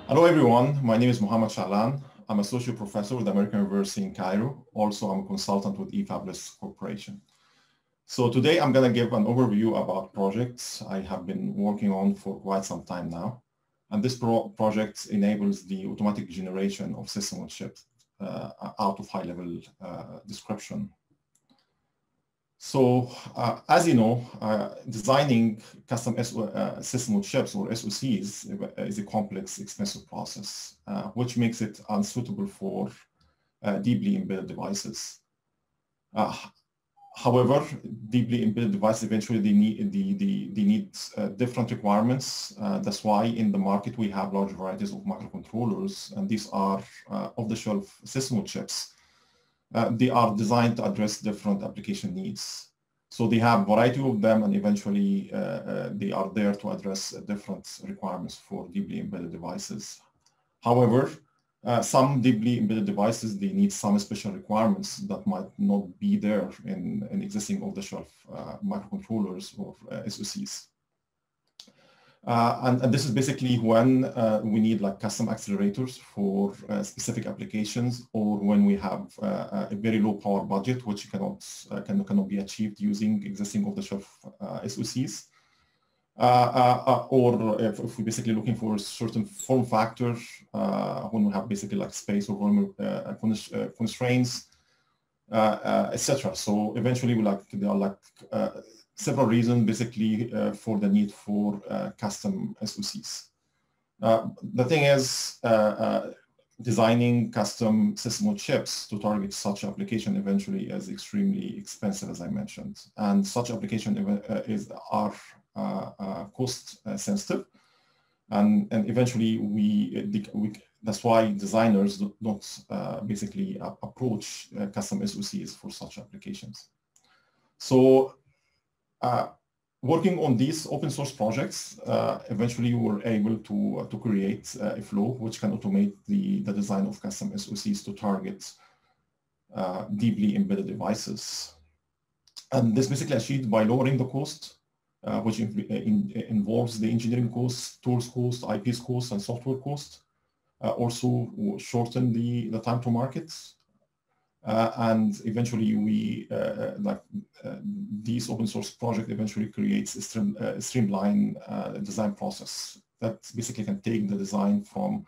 Hello everyone, my name is Mohammed Shahlan. I'm associate professor with the American University in Cairo. Also, I'm a consultant with eFabless Corporation. So today I'm going to give an overview about projects I have been working on for quite some time now. And this project enables the automatic generation of system on chip out of high-level description. So as you know, designing custom system on chips or SoCs is a complex, expensive process, which makes it unsuitable for deeply embedded devices. However, deeply embedded devices eventually they need different requirements. That's why in the market we have large varieties of microcontrollers, and these are off-the-shelf system chips. They are designed to address different application needs. So they have a variety of them, and eventually they are there to address different requirements for deeply embedded devices. However, some deeply embedded devices, they need some special requirements that might not be there in existing off-the-shelf microcontrollers or SoCs. And this is basically when we need like custom accelerators for specific applications, or when we have a very low power budget, which cannot be achieved using existing off-the-shelf SoCs. Or if we're basically looking for a certain form factor, when we have basically like space or volume constraints, etc. So eventually there are several reasons basically for the need for custom SoCs. The thing is, designing custom system on chips to target such application eventually is extremely expensive, as I mentioned, and such application are cost sensitive, and eventually that's why designers don't basically approach custom SoCs for such applications. So working on these open source projects, eventually we were able to create a flow which can automate the design of custom SoCs to target deeply embedded devices. And this basically achieved by lowering the cost, which involves the engineering cost, tools cost, IPs cost, and software cost. Also shorten the time to market. And eventually these open source project eventually creates a streamlined design process that basically can take the design from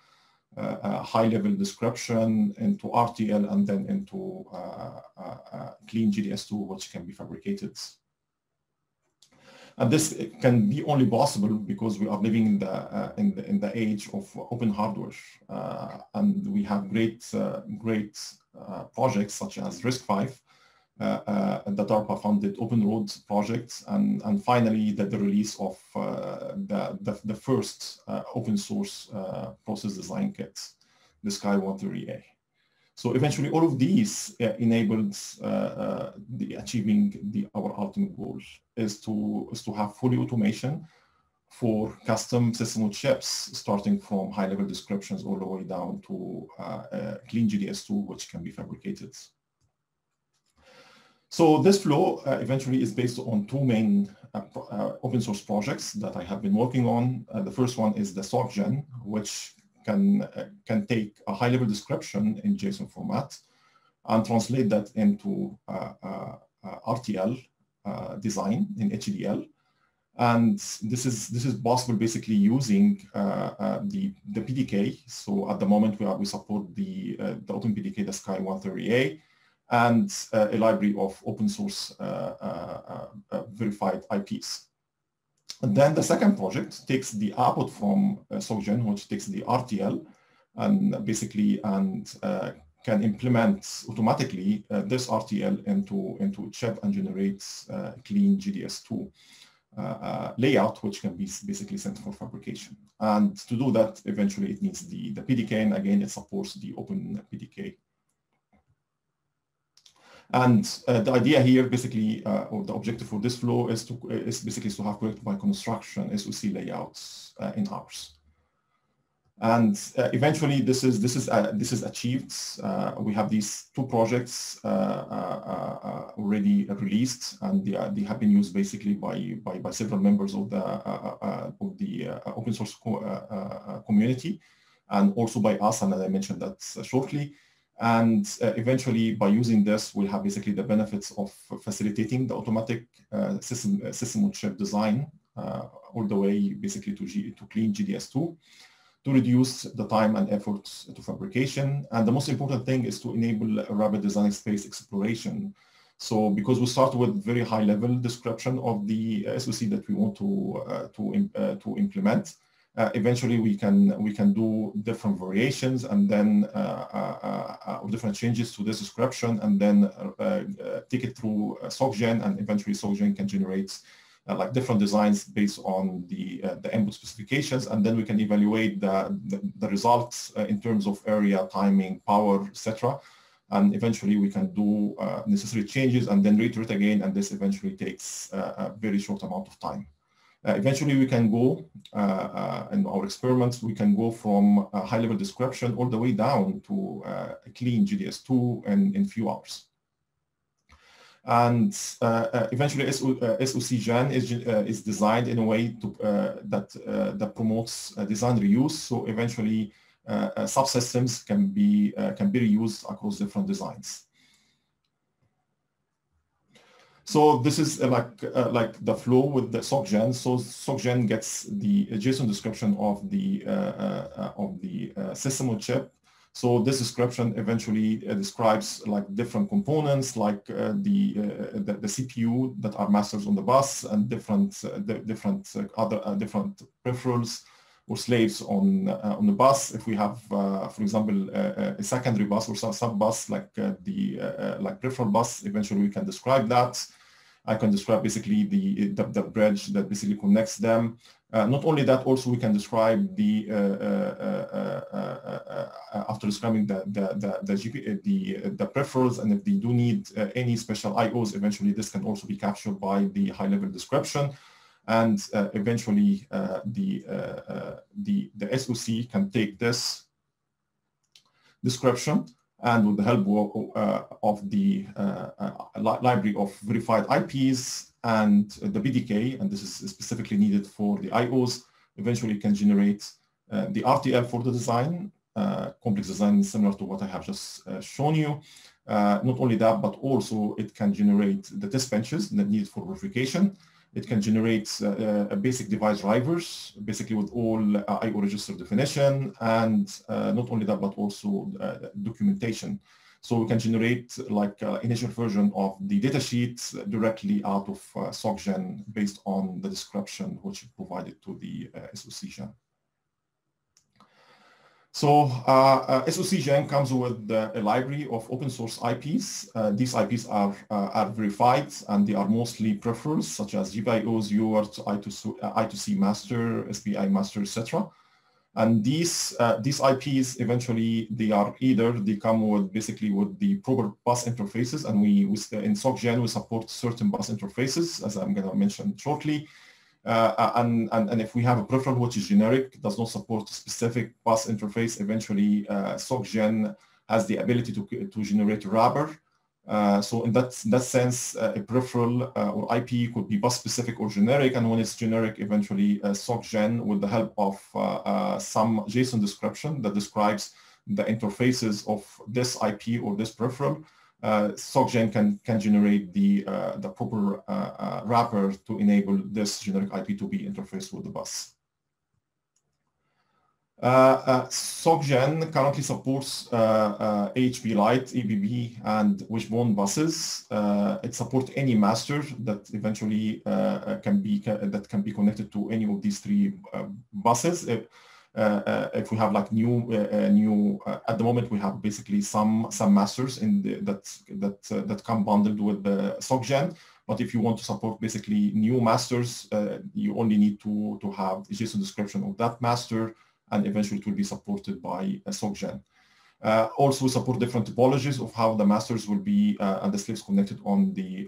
high level description into RTL and then into clean GDS2, which can be fabricated. And this can be only possible because we are living in the age of open hardware, and we have great projects such as RISC-V, the DARPA-funded Open Road project, and finally the release of the first open source process design kit, the Sky130A. So eventually, all of these enabled achieving our ultimate goal is to have fully automation for custom system on chips, starting from high-level descriptions all the way down to clean GDS2, which can be fabricated. So this flow eventually is based on two main open source projects that I have been working on. The first one is the SoC Gen, which can take a high-level description in JSON format and translate that into RTL design in HDL. And this is possible basically using the PDK. So at the moment we support the OpenPDK, the Sky130A, and a library of open source verified IPs. And then the second project takes the output from SoC Gen, which takes the RTL and basically can implement automatically this RTL into chip and generates clean GDS2 layout, which can be basically sent for fabrication. And to do that, eventually it needs the PDK, and again it supports the Open PDK. And the idea here, basically, or the objective for this flow is basically to have correct by construction SoC layouts in-house. And eventually, this is achieved. We have these two projects already released, and they have been used basically by several members of the open source community. and also by us, and I mentioned that shortly. And eventually, by using this, we'll have basically the benefits of facilitating the automatic system-on-chip design all the way basically to clean GDS2, to reduce the time and effort to fabrication. And the most important thing is to enable a rapid design space exploration. So because we start with very high level description of the SoC that we want to implement, eventually we can do different variations and then different changes to this description, and then take it through SoCGen, and eventually SoCGen can generate like different designs based on the input specifications, and then we can evaluate the results in terms of area, timing, power, etc. And eventually we can do necessary changes and then reiterate again, and this eventually takes a very short amount of time. Eventually we can go, in our experiments, we can go from a high-level description all the way down to a clean GDS2 in few hours. And eventually SoCGen is designed in a way that promotes design reuse. So eventually subsystems can be reused across different designs. So this is like the flow with the SoCGen. So SoCGen gets the JSON description of the system on chip. So this description eventually describes like different components, like the CPU that are masters on the bus, and different peripherals or slaves on the bus. If we have, for example, a secondary bus or some sub bus like like peripheral bus, eventually we can describe that. I can describe basically the bridge that basically connects them. Not only that, also we can describe the after describing the peripherals, and if they do need any special IOs, eventually this can also be captured by the high-level description, and eventually the SoC can take this description, and with the help of the library of verified IPs and the BDK, and this is specifically needed for the IOs, eventually can generate the RTL for the design, complex design similar to what I have just shown you. Not only that, but also it can generate the test benches that needed for verification. It can generate basic device drivers, basically with all IO register definition, and not only that, but also documentation. So we can generate like initial version of the datasheet directly out of SoCGen based on the description which is provided to the SoCGen. So SoCGen comes with a library of open source IPs. These IPs are verified, and they are mostly peripherals such as GPIOs, UART, I2C master, SPI master, etc. And these IPs eventually they come with basically with the proper bus interfaces, and in SoCGen we support certain bus interfaces, as I'm going to mention shortly. And if we have a peripheral which is generic, does not support a specific bus interface, eventually SoCGen has the ability to generate a wrapper. So in that sense, a peripheral or IP could be bus specific or generic, and when it's generic, eventually SoCGen, with the help of some JSON description that describes the interfaces of this IP or this peripheral, SoCGen can generate the proper wrapper to enable this generic IP to be interfaced with the bus. SoCGen currently supports AHB Lite, ABB, and Wishbone buses. It supports any master that eventually can be connected to any of these three buses. If we have like new at the moment we have basically some masters in that come bundled with the SoCGen, but if you want to support basically new masters, you only need to have a JSON description of that master, and eventually it will be supported by SoCGen. Also support different topologies of how the masters will be and the slaves connected on the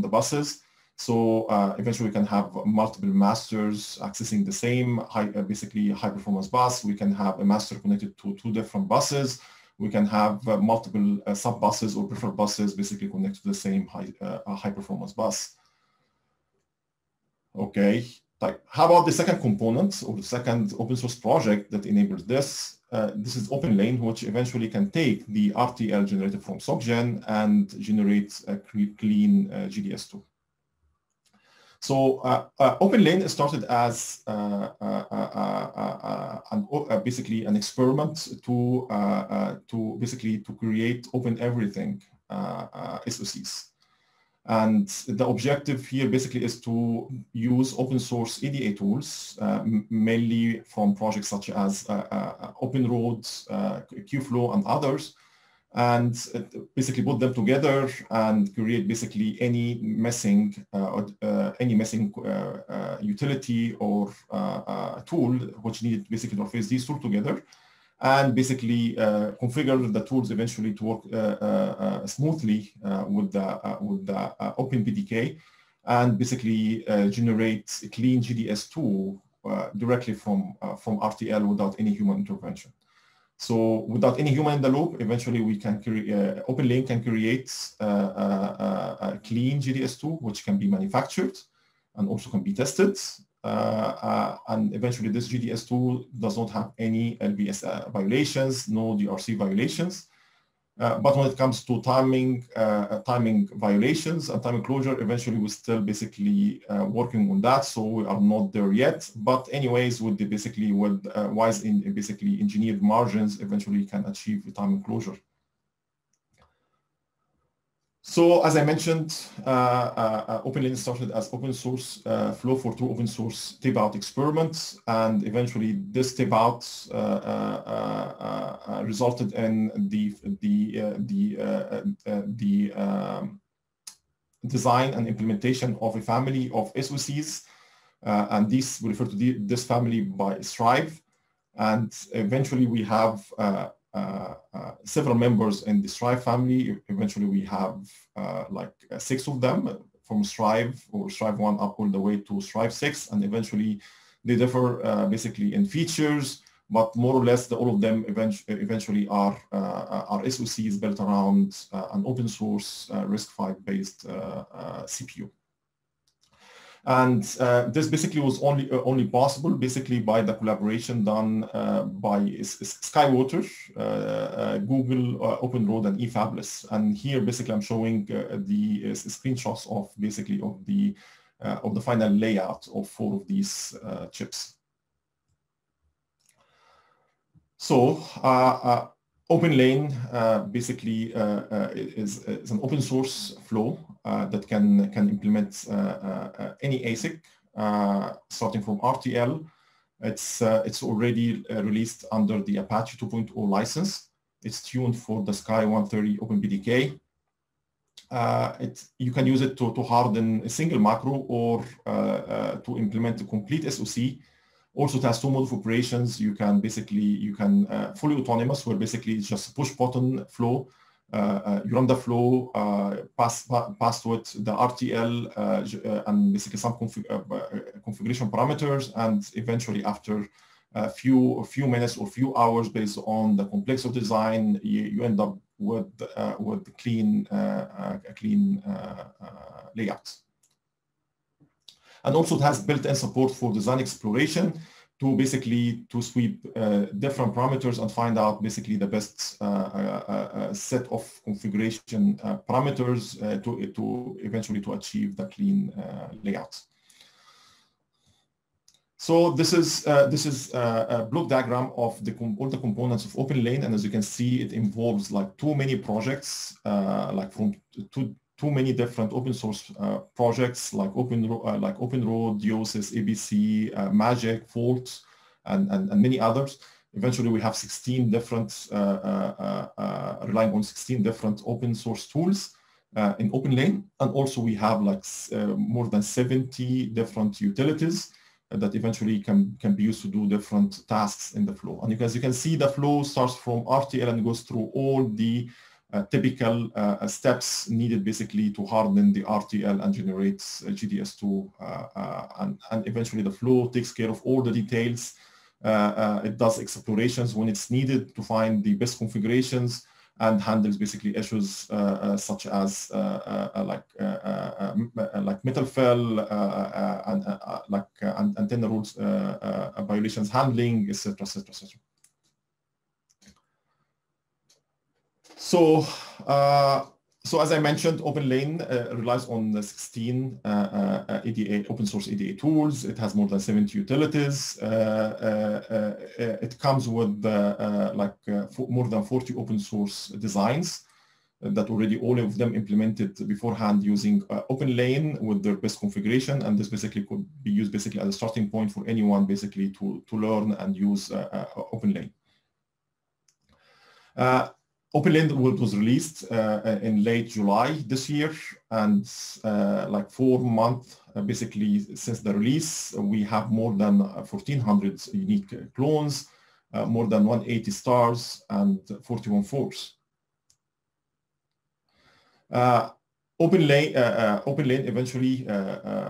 buses. So eventually we can have multiple masters accessing the same basically high performance bus. We can have a master connected to two different buses. We can have multiple sub buses or preferred buses basically connected to the same high performance bus. Okay. How about the second component or the second open source project that enables this? This is OpenLANE, which eventually can take the RTL generated from SoCGen and generate a clean GDS2. So OpenLANE started as basically an experiment to basically create open everything SoCs. And the objective here basically is to use open source EDA tools, mainly from projects such as OpenRoad, Qflow, and others, and basically put them together and create basically any messing utility or tool which needed basically to interface these two together, and basically configure the tools eventually to work smoothly with the OpenPDK, and basically generate a clean GDS2 directly from RTL without any human intervention. So without any human in the loop, eventually we can OpenLANE can create a clean GDS2 which can be manufactured and also can be tested. And eventually this GDS2 does not have any LBS violations, no DRC violations. But when it comes to timing violations and timing closure, eventually we're still basically working on that, so we are not there yet. But anyways, with the wise basically engineered margins, eventually you can achieve the timing closure. So as I mentioned, OpenLANE started as open source flow for two open source tape-out experiments, and eventually this tape-out resulted in the design and implementation of a family of SoCs, and these we refer to this family by Strive, and eventually we have several members in the Strive family. Eventually we have 6 of them from Strive or Strive 1 up all the way to Strive 6, and eventually they differ basically in features, but more or less all of them eventually are SoCs built around an open source RISC-V based CPU. And this basically was only possible basically by the collaboration done by Skywater, Google, OpenRoad, and eFabless. And here basically I'm showing the screenshots of basically of the final layout of 4 of these chips. So OpenLANE basically is an open source flow that can implement any ASIC starting from RTL. It's already released under the Apache 2.0 license. It's tuned for the Sky 130 OpenPDK. You can use it to harden a single macro or to implement a complete SoC. Also, it has 2 mode of operations. You can fully autonomous, where basically it's just a push button flow. You run the flow, pass to it the RTL and basically some configuration parameters, and eventually after a few minutes or few hours, based on the complexity of design, you end up with a clean layout. And also it has built-in support for design exploration to basically sweep different parameters and find out basically the best set of configuration parameters to eventually achieve the clean layout. So this is a block diagram of all the components of OpenLANE, and as you can see, it involves like too many projects, like from too many different open source projects like OpenRoad, Diosys, ABC, Magic, Volt, and many others. Eventually, we have 16 different, relying on 16 different open source tools in OpenLANE, and also we have like more than 70 different utilities that eventually can be used to do different tasks in the flow. And as you can see, the flow starts from RTL and goes through all the typical steps needed basically to harden the RTL and generate GDS2, and eventually the flow takes care of all the details. It does explorations when it's needed to find the best configurations, and handles basically issues such as like metal fill and antenna rules violations handling, etc., etc., etc. So as I mentioned, OpenLANE relies on the 16 EDA, open source EDA tools. It has more than 70 utilities. It comes with more than 40 open source designs that already all of them implemented beforehand using OpenLANE with their best configuration, and this basically could be used basically as a starting point for anyone basically to learn and use OpenLANE. OpenLANE was released in late July this year, and like 4 months basically since the release, we have more than 1,400 unique clones, more than 180 stars, and 41 forks. OpenLANE eventually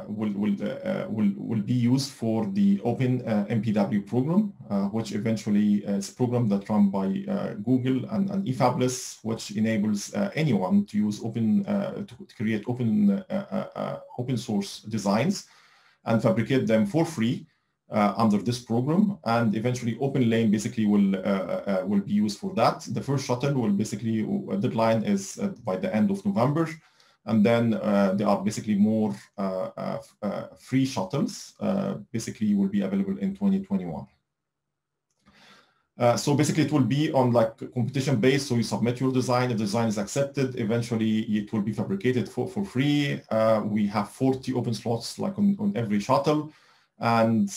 will be used for the Open MPW program, which eventually is a program that's run by Google and eFabless, which enables anyone to use to create open source designs and fabricate them for free under this program. And eventually OpenLANE basically will be used for that. The first shuttle will basically, deadline is by the end of November. And then there are basically more free shuttles, basically will be available in 2021. So basically it will be on like competition based. So you submit your design, if the design is accepted, eventually it will be fabricated for free. We have 40 open slots like on every shuttle. And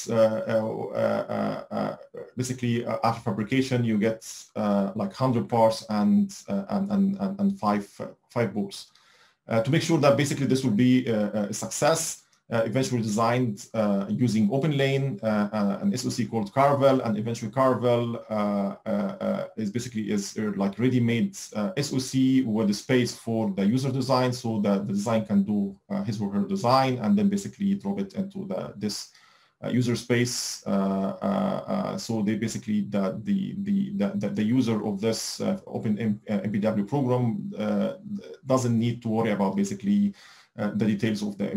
basically after fabrication, you get like 100 parts and 5 boards. To make sure that basically this will be a success, eventually designed using OpenLANE, an SoC called Carvel, and eventually Carvel is like ready-made SoC with a space for the user design, so that the design can do his or her design, and then basically drop it into this user space. So they basically the user of this Open MPW program doesn't need to worry about basically the details of the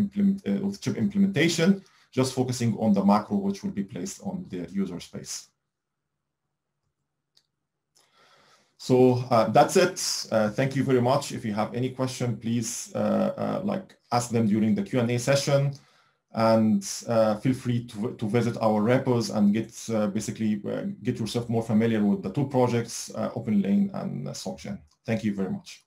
chip implementation, just focusing on the macro which will be placed on the user space. So that's it. Thank you very much. If you have any question, please like ask them during the Q&A session. And feel free to visit our repos and get yourself more familiar with the two projects, OpenLANE and SoC Gen. Thank you very much.